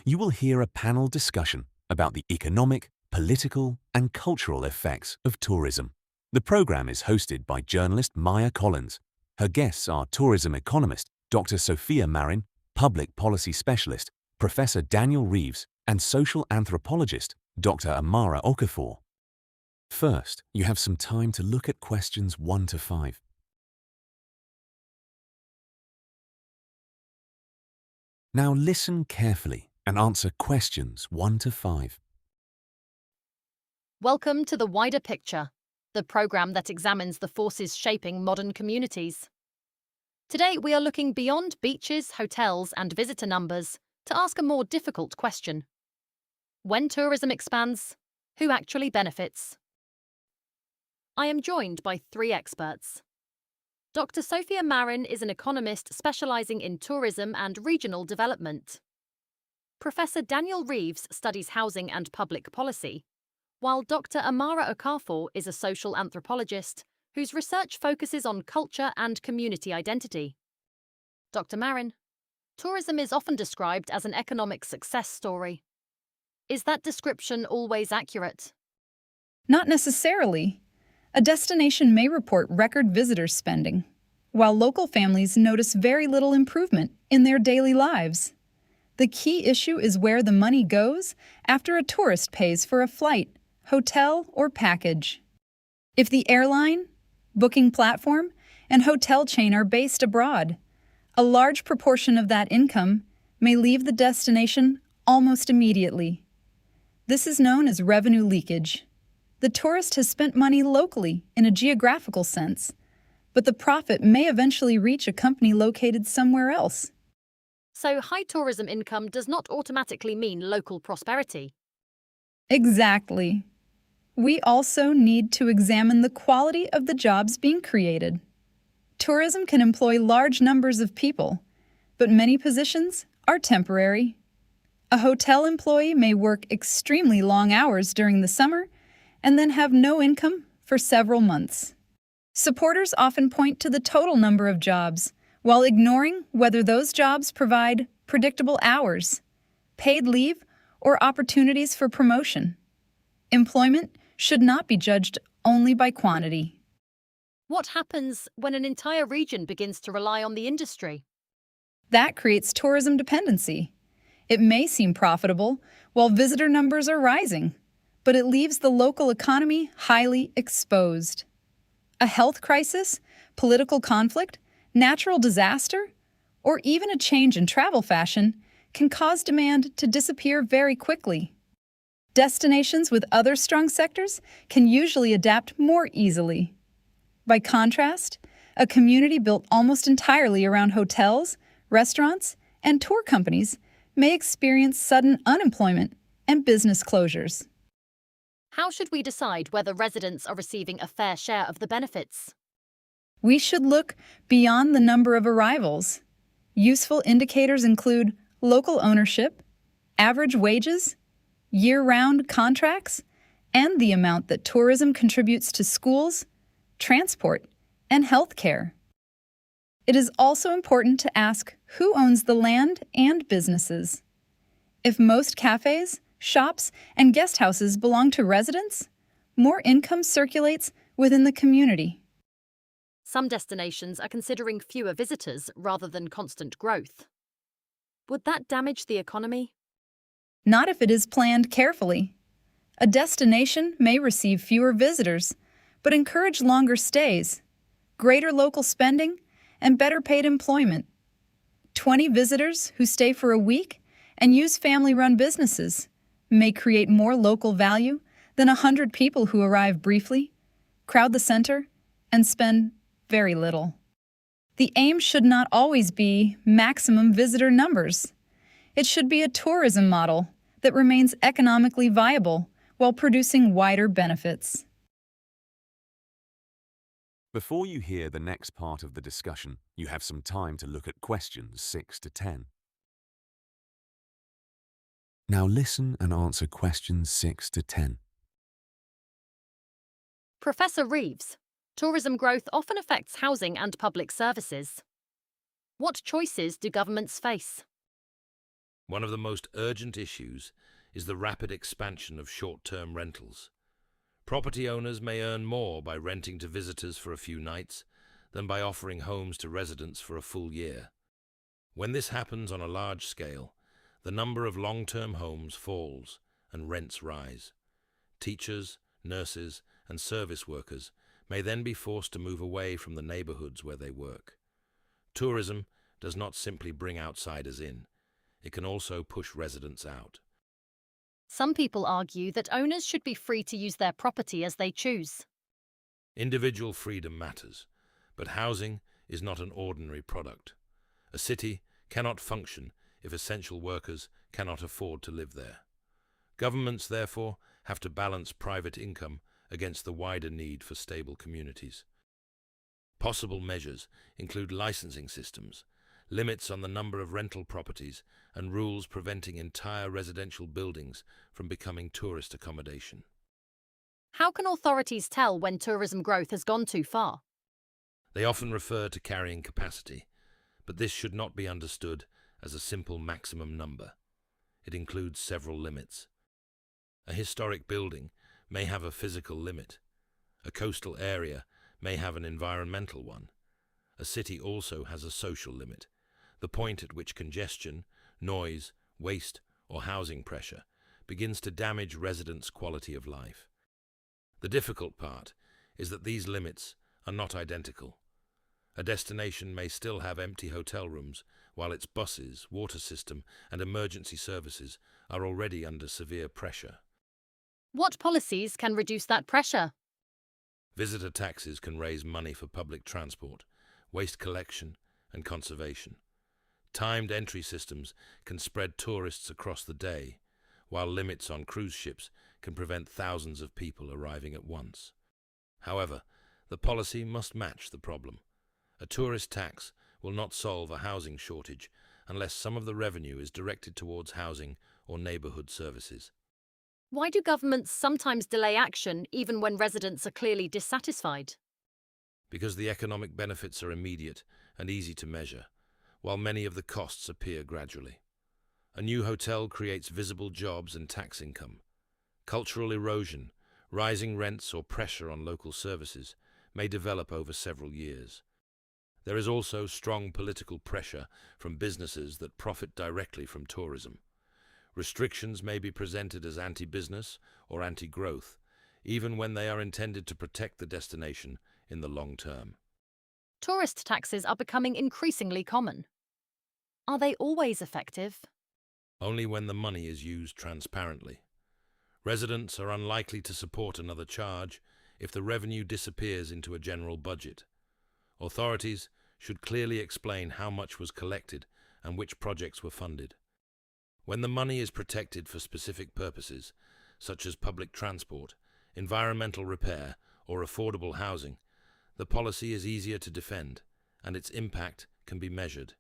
you will hear a panel discussion about the economic, political, and cultural effects of tourism. The program is hosted by journalist Maya Collins. Her guests are tourism economist Dr. Sophia Marin, public policy specialist Professor Daniel Reeves, and social anthropologist Dr. Amara Okafor. First, you have some time to look at questions 1 to 5. Now listen carefully and answer questions 1 to 5. Welcome to The Wider Picture, the program that examines the forces shaping modern communities. Today we are looking beyond beaches, hotels, and visitor numbers to ask a more difficult question. When tourism expands, who actually benefits? I am joined by 3 experts. Dr. Sophia Marin is an economist specializing in tourism and regional development. Professor Daniel Reeves studies housing and public policy, while Dr. Amara Okafor is a social anthropologist whose research focuses on culture and community identity. Dr. Marin, tourism is often described as an economic success story. Is that description always accurate? Not necessarily. A destination may report record visitor spending, while local families notice very little improvement in their daily lives. The key issue is where the money goes after a tourist pays for a flight, hotel, or package. If the airline, booking platform, and hotel chain are based abroad, a large proportion of that income may leave the destination almost immediately. This is known as revenue leakage. The tourist has spent money locally in a geographical sense, but the profit may eventually reach a company located somewhere else. So high tourism income does not automatically mean local prosperity. Exactly. We also need to examine the quality of the jobs being created. Tourism can employ large numbers of people, but many positions are temporary. A hotel employee may work extremely long hours during the summer and then have no income for several months. Supporters often point to the total number of jobs, while ignoring whether those jobs provide predictable hours, paid leave, or opportunities for promotion. Employment should not be judged only by quantity. What happens when an entire region begins to rely on the industry? That creates tourism dependency. It may seem profitable while visitor numbers are rising, but it leaves the local economy highly exposed. A health crisis, political conflict, natural disaster, or even a change in travel fashion can cause demand to disappear very quickly. Destinations with other strong sectors can usually adapt more easily. By contrast, a community built almost entirely around hotels, restaurants, and tour companies may experience sudden unemployment and business closures. How should we decide whether residents are receiving a fair share of the benefits? We should look beyond the number of arrivals. Useful indicators include local ownership, average wages, year-round contracts, and the amount that tourism contributes to schools, transport, and healthcare. It is also important to ask who owns the land and businesses. If most cafes, shops, and guest houses belong to residents, more income circulates within the community. Some destinations are considering fewer visitors rather than constant growth. Would that damage the economy? Not if it is planned carefully. A destination may receive fewer visitors, but encourage longer stays, greater local spending, and better paid employment. 20 visitors who stay for a week and use family-run businesses may create more local value than 100 people who arrive briefly, crowd the center, and spend very little. The aim should not always be maximum visitor numbers. It should be a tourism model that remains economically viable while producing wider benefits. Before you hear the next part of the discussion, you have some time to look at questions 6 to 10. Now listen and answer questions 6 to 10. Professor Reeves, tourism growth often affects housing and public services. What choices do governments face? One of the most urgent issues is the rapid expansion of short-term rentals. Property owners may earn more by renting to visitors for a few nights than by offering homes to residents for a full year. When this happens on a large scale, the number of long-term homes falls and rents rise. Teachers, nurses, and service workers may then be forced to move away from the neighborhoods where they work. Tourism does not simply bring outsiders in, it can also push residents out. Some people argue that owners should be free to use their property as they choose. Individual freedom matters, but housing is not an ordinary product. A city cannot function if essential workers cannot afford to live there. Governments, therefore, have to balance private income against the wider need for stable communities. Possible measures include licensing systems, limits on the number of rental properties, and rules preventing entire residential buildings from becoming tourist accommodation. How can authorities tell when tourism growth has gone too far? They often refer to carrying capacity, but this should not be understood as a simple maximum number. It includes several limits. A historic building may have a physical limit. A coastal area may have an environmental one. A city also has a social limit, the point at which congestion, noise, waste, or housing pressure begins to damage residents' quality of life. The difficult part is that these limits are not identical. A destination may still have empty hotel rooms, while its buses, water system, and emergency services are already under severe pressure. What policies can reduce that pressure? Visitor taxes can raise money for public transport, waste collection, and conservation. Timed entry systems can spread tourists across the day, while limits on cruise ships can prevent thousands of people arriving at once. However, the policy must match the problem. A tourist tax will not solve a housing shortage unless some of the revenue is directed towards housing or neighborhood services. Why do governments sometimes delay action even when residents are clearly dissatisfied? Because the economic benefits are immediate and easy to measure, while many of the costs appear gradually. A new hotel creates visible jobs and tax income. Cultural erosion, rising rents, or pressure on local services may develop over several years. There is also strong political pressure from businesses that profit directly from tourism. Restrictions may be presented as anti-business or anti-growth, even when they are intended to protect the destination in the long term. Tourist taxes are becoming increasingly common. Are they always effective? Only when the money is used transparently. Residents are unlikely to support another charge if the revenue disappears into a general budget. Authorities should clearly explain how much was collected and which projects were funded. When the money is protected for specific purposes, such as public transport, environmental repair, or affordable housing, the policy is easier to defend, and its impact can be measured.